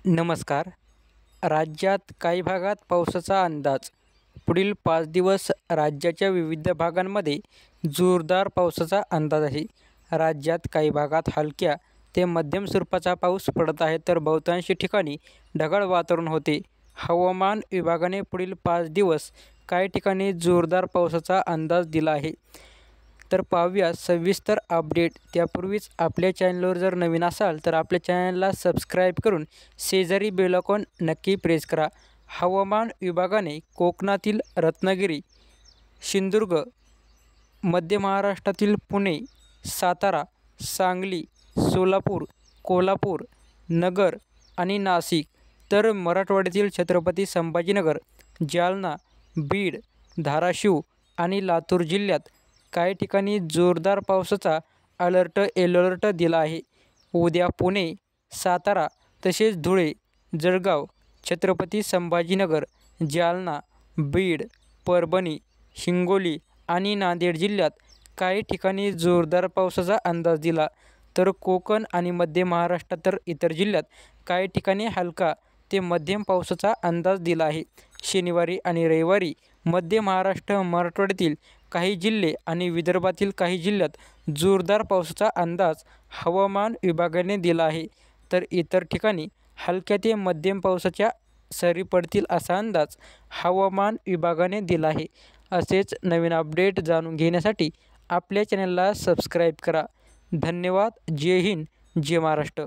नमस्कार. राज्यात काही भागात पावसाचा अंदाज. पुढील 5 दिवस राज्याच्या विविध भागांमध्ये जोरदार पावसाचा अंदाज आहे. राज्यात काही भागात हलक्या ते मध्यम स्वरूपाचा पाऊस पडत आहे, तर बहुतांश ठिकाणी ढगाळ वातावरण होते. हवामान विभागाने पुढील 5 दिवस काही ठिकाणी जोरदार पावसाचा अंदाज दिला आहे. तर पाहूया सविस्तर अपडेट. त्यापूर्वीच आपल्या चॅनलवर जर नवीन असाल तर आपल्या चॅनलला सबस्क्राईब करून शेजारी बेल आयकॉन नक्की प्रेस करा. हवामान विभागाने कोकणातील रत्नागिरी, सिंधुदुर्ग, मध्य महाराष्ट्रातील पुणे, सातारा, सांगली, सोलापूर, कोल्हापूर, नगर आणि नाशिक, तर मराठवाड्यातील छत्रपती संभाजीनगर, जालना, बीड, धाराशिव आणि लातूर जिल्ह्यात काही ठिकाणी जोरदार पावसाचा येलो अलर्ट दिला आहे. उद्या पुणे, सातारा तसेच धुळे, जळगाव, छत्रपती संभाजीनगर, जालना, बीड, परभणी, हिंगोली आणि नांदेड जिल्ह्यात काही ठिकाणी जोरदार पावसाचा अंदाज दिला. तर कोकण आणि मध्य महाराष्ट्रात तर इतर जिल्ह्यात काही ठिकाणी हलका ते मध्यम पावसाचा अंदाज दिला आहे. शनिवारी आणि रविवारी मध्य महाराष्ट्र, मराठवाड्यातील काही जिल्हे आणि विदर्भातील काही जिल्ह्यात जोरदार पावसाचा अंदाज हवामान विभागाने दिला आहे. तर इतर ठिकाणी हलक्या ते मध्यम पावसाच्या सरी पडतील असा अंदाज हवामान विभागाने दिला आहे. असेच नवीन अपडेट जाणून घेण्यासाठी आपल्या चॅनलला सबस्क्राईब करा. धन्यवाद. जय हिंद, जय महाराष्ट्र.